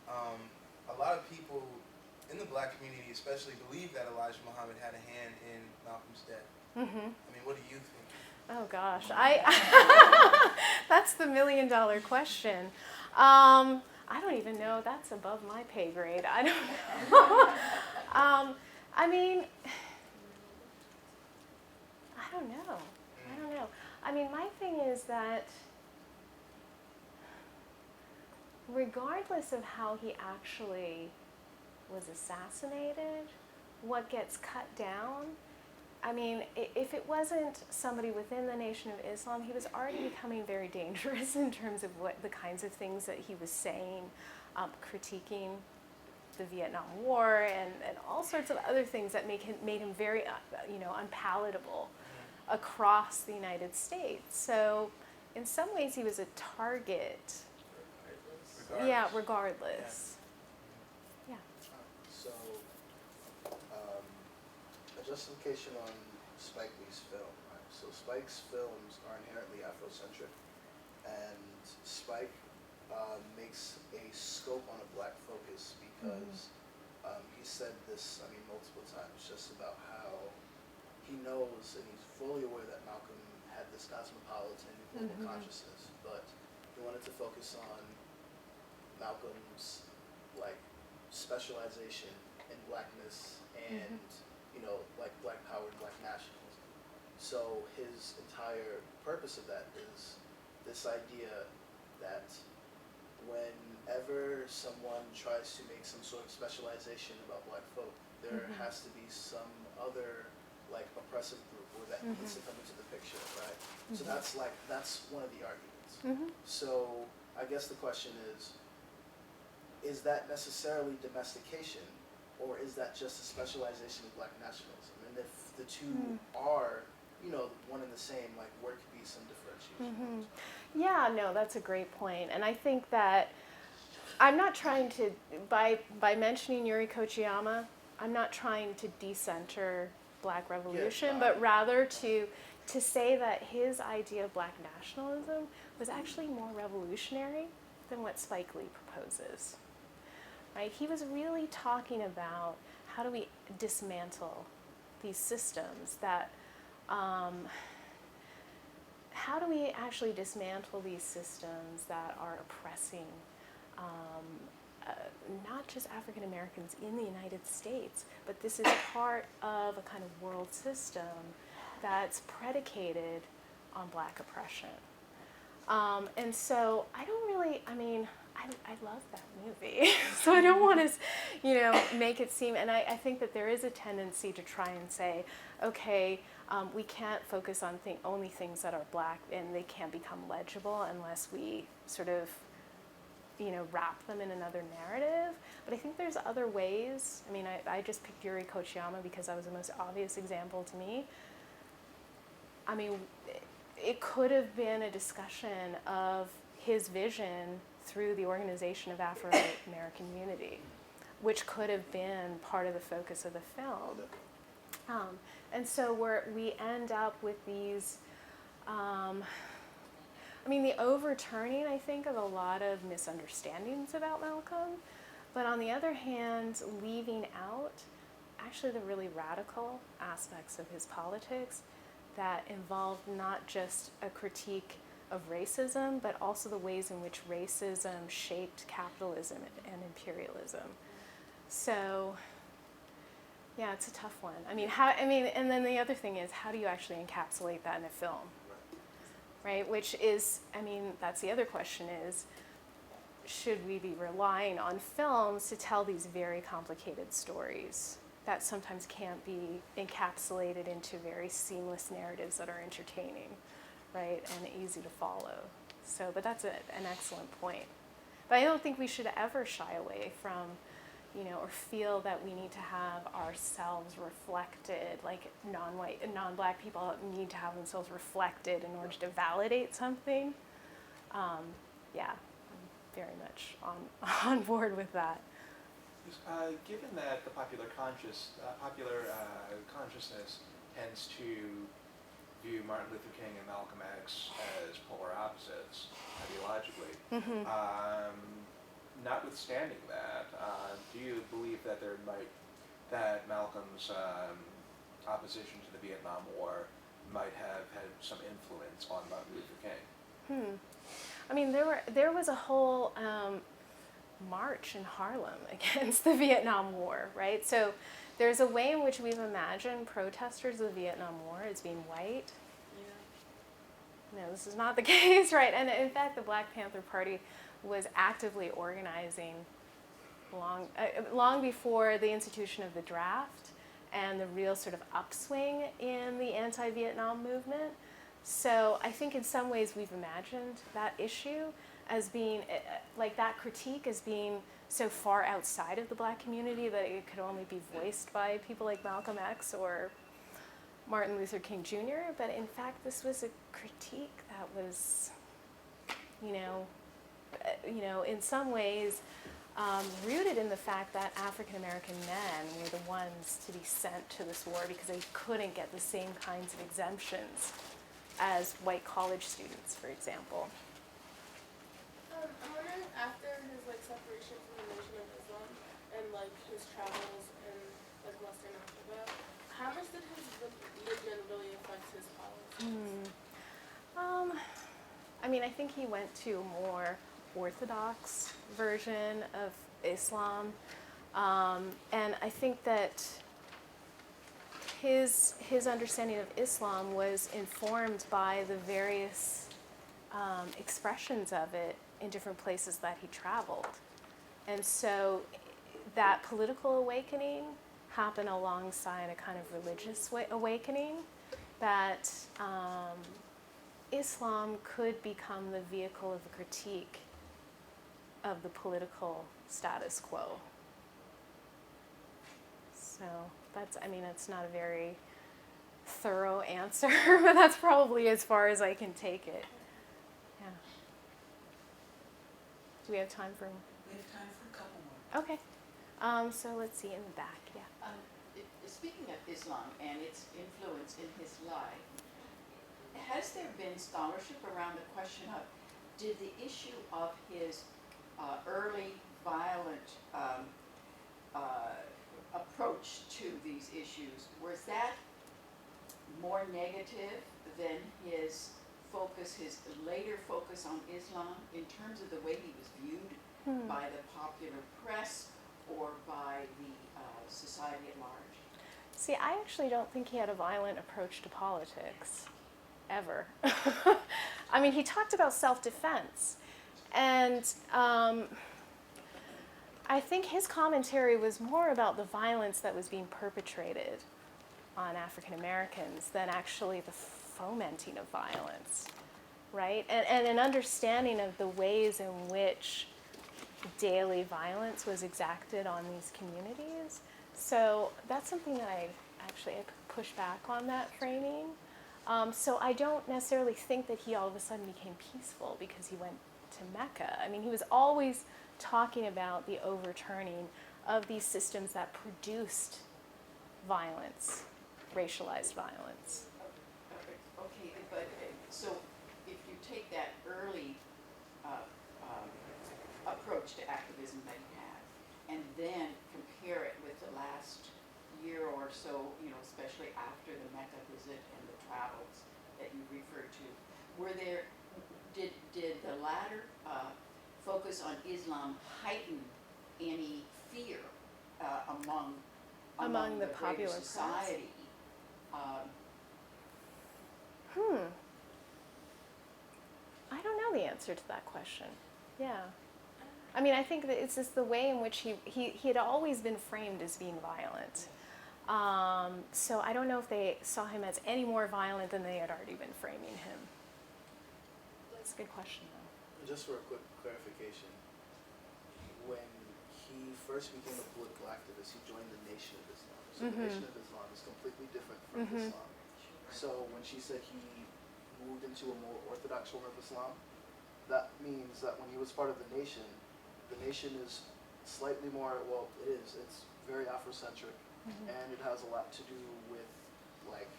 a lot of people in the black community especially believe that Elijah Muhammad had a hand in Malcolm's death. I mean, what do you think? Oh gosh, that's the $1 million question. I don't even know. That's above my pay grade. I don't know. I mean, I don't know. I mean, my thing is that regardless of how he actually was assassinated, what gets cut down, I mean, if it wasn't somebody within the Nation of Islam, he was already becoming very dangerous in terms of what the kinds of things that he was saying, critiquing the Vietnam War and all sorts of other things that made him very, unpalatable across the United States. So in some ways he was a target. Regardless. Yeah. So, a justification on Spike Lee's film, right? So Spike's films are inherently Afrocentric, and Spike makes a scope on a black focus because he said this, multiple times, just about how he knows and he's fully aware that Malcolm had this cosmopolitan global consciousness, but he wanted to focus on Malcolm's specialization in blackness and black power and black nationalism. So his entire purpose of that is this idea that whenever someone tries to make some sort of specialization about black folk, there has to be some other oppressive group or that needs to come into the picture, right? So that's one of the arguments. So I guess the question is that necessarily domestication, or is that just a specialization of black nationalism? And if the two are, one and the same, where could be some differentiation? Yeah, no, that's a great point. And I think that I'm not trying to, by mentioning Yuri Kochiyama, I'm not trying to decenter black revolution, but rather to say that his idea of black nationalism was actually more revolutionary than what Spike Lee proposes. Right? He was really talking about how do we dismantle these systems that, how do we actually dismantle these systems that are oppressing not just African Americans in the United States, but this is part of a kind of world system that's predicated on Black oppression. And so I don't really, I love that movie. So I don't want to, make it seem, and I think that there is a tendency to try and say, okay, we can't focus on only things that are Black, and they can't become legible unless we sort of, wrap them in another narrative. But I think there's other ways. I just picked Yuri Kochiyama because that was the most obvious example to me. It could have been a discussion of his vision through the organization of Afro-American unity, which could have been part of the focus of the film. And so we end up with these, the overturning, I think, of a lot of misunderstandings about Malcolm, but on the other hand, leaving out actually the really radical aspects of his politics that involved not just a critique of racism, but also the ways in which racism shaped capitalism and imperialism. So, yeah, it's a tough one. And then the other thing is, how do you actually encapsulate that in a film? Right? Which is, that's the other question is, should we be relying on films to tell these very complicated stories that sometimes can't be encapsulated into very seamless narratives that are entertaining, right, and easy to follow. So, but that's an excellent point. But I don't think we should ever shy away from, or feel that we need to have ourselves reflected, like non-Black people need to have themselves reflected in order to validate something. Yeah, I'm very much on board with that. Given that the popular consciousness tends to view Martin Luther King and Malcolm X as polar opposites ideologically, notwithstanding that, do you believe that that Malcolm's opposition to the Vietnam War might have had some influence on Martin Luther King? There was a whole march in Harlem against the Vietnam War, right? So there's a way in which we've imagined protesters of the Vietnam War as being white. Yeah. No, this is not the case, right? And in fact, the Black Panther Party was actively organizing long before the institution of the draft and the real sort of upswing in the anti-Vietnam movement. So I think in some ways we've imagined that issue as being, that critique as being so far outside of the Black community that it could only be voiced by people like Malcolm X or Martin Luther King Jr. But in fact, this was a critique that was, in some ways rooted in the fact that African American men were the ones to be sent to this war because they couldn't get the same kinds of exemptions as white college students, for example. I'm wondering, after his separation from the Nation of Islam and his travels in Western Africa, how much did his religion really affect his policies? I think he went to a more orthodox version of Islam, and I think that his understanding of Islam was informed by the various expressions of it in different places that he traveled. And so that political awakening happened alongside a kind of religious awakening that Islam could become the vehicle of a critique of the political status quo. So it's not a very thorough answer, but that's probably as far as I can take it. Yeah. Do we have time for? We have time for a couple more. Okay. So let's see in the back. Yeah. Speaking of Islam and its influence in his life, has there been scholarship around the question of, did the issue of his early violent approach to these issues, was that more negative than his focus, his later focus on Islam, in terms of the way he was viewed by the popular press or by the society at large? See, I actually don't think he had a violent approach to politics, ever. I mean, he talked about self-defense, and I think his commentary was more about the violence that was being perpetrated on African Americans than actually the fomenting of violence, right? And an understanding of the ways in which daily violence was exacted on these communities. So that's something that I push back on, that framing. So I don't necessarily think that he all of a sudden became peaceful because he went to Mecca. I mean, he was always talking about the overturning of these systems that produced violence, racialized violence. Okay, but so if you take that early approach to activism that you have, and then compare it with the last year or so, you know, especially after the Mecca visit and the travels that you referred to, did the latter focus on Islam heighten any fear among the popular greater society? I don't know the answer to that question. Yeah. I mean, I think that it's just the way in which he had always been framed as being violent. So I don't know if they saw him as any more violent than they had already been framing him. That's a good question, though. Just for a quick clarification, when he first became a political activist, he joined the Nation of Islam. So the Nation of Islam is completely different from Islam. So when she said he moved into a more orthodox form of Islam, that means that when he was part of the Nation is slightly more, well, it's very Afrocentric, and it has a lot to do with, like,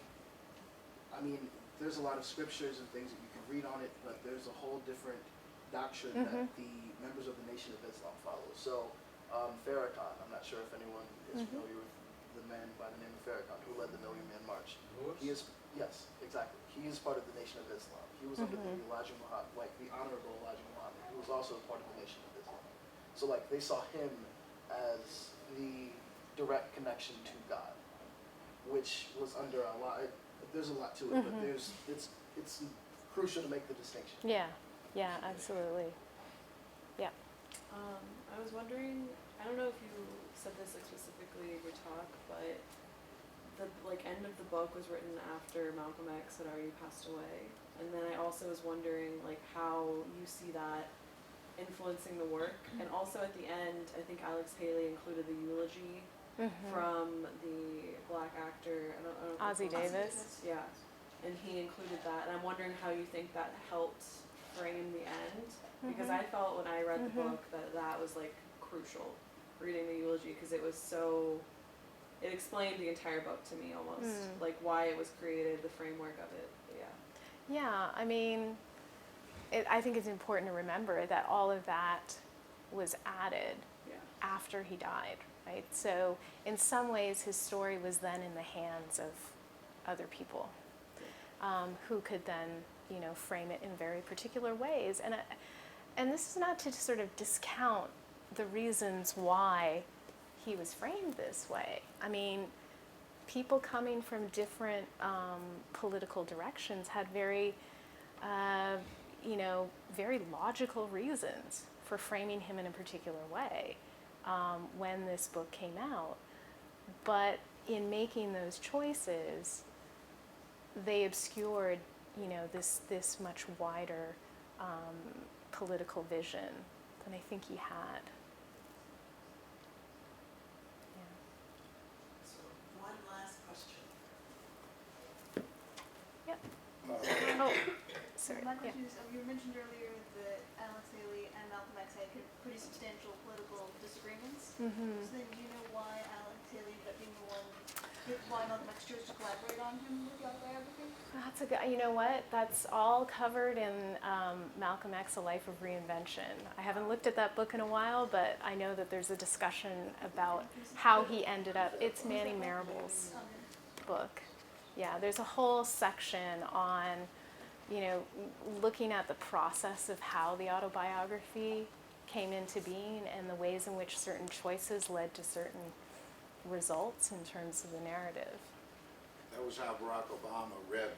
I mean, there's a lot of scriptures and things that you can read on it, but there's a whole different doctrine that the members of the Nation of Islam follow. So, Farrakhan, I'm not sure if anyone is familiar with the man by the name of Farrakhan, who led the Million Man March. He is, yes, exactly. He is part of the Nation of Islam. He was under the Elijah Muhammad, like the Honorable Elijah Muhammad, who was also part of the Nation of Islam. So, like, they saw him as the direct connection to God, which was under a lot. There's a lot to it, but it's crucial to make the distinction. Yeah, absolutely. Yeah. I was wondering, I don't know if you said this like specifically in your talk, but the end of the book was written after Malcolm X had already passed away, and then I also was wondering how you see that influencing the work, and also at the end, I think Alex Haley included the eulogy from the black actor, I don't know. Ozzie Davis. Yeah, and he included that, and I'm wondering how you think that helped frame the end, because I felt when I read the book that was crucial, reading the eulogy, because it was so, it explained the entire book to me almost, why it was created, the framework of it. But yeah, I mean, I think it's important to remember that all of that was added after he died, right? So in some ways his story was then in the hands of other people who could then, frame it in very particular ways. And this is not to sort of discount the reasons why he was framed this way. I mean, people coming from different political directions had very very logical reasons for framing him in a particular way when this book came out. But in making those choices, they obscured, this much wider political vision than I think he had. So one last question. Yep. Oh, sorry. My question is, you mentioned earlier that Alex Haley and Malcolm X had pretty substantial political disagreements. So then do you know why Alex Haley ended up being the one who why Malcolm X chose to collaborate on him with the autobiography? That's a good, you know what? That's all covered in Malcolm X, A Life of Reinvention. I haven't looked at that book in a while, but I know that there's a discussion about how he ended up. It's Manning Marable's book. Yeah, there's a whole section on, you know, looking at the process of how the autobiography came into being and the ways in which certain choices led to certain results in terms of the narrative. That was how Barack Obama read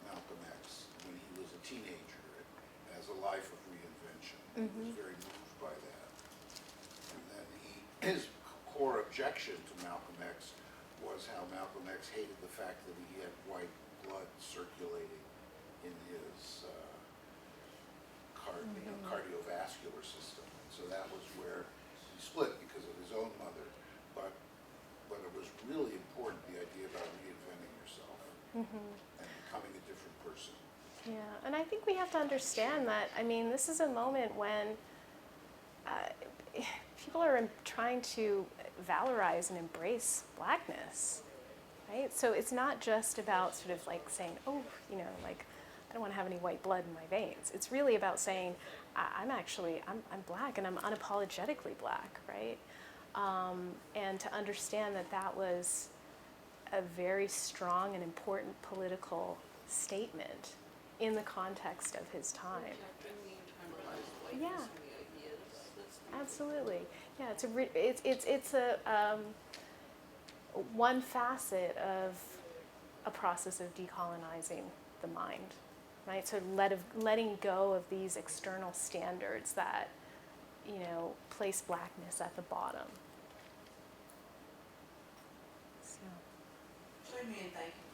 Malcolm X when he was a teenager as A Life of Reinvention. He was very moved by that. And then his core objection to Malcolm X was how Malcolm X hated the fact that he had white blood circulating in his cardiovascular system. And so that was where he split because of his own mother. But it was really important, the idea about reinventing yourself and becoming a different person. Yeah, and I think we have to understand that, I mean, this is a moment when people are trying to valorize and embrace blackness, right? So it's not just about sort of like saying, oh, you know, like, I don't want to have any white blood in my veins. It's really about saying, I'm black and I'm unapologetically black, right? And to understand that that was a very strong and important political statement in the context of his time. Yeah, absolutely. Yeah, it's a one facet of a process of decolonizing the mind, right? So letting go of these external standards that, you know, place blackness at the bottom. So. Join me in thanking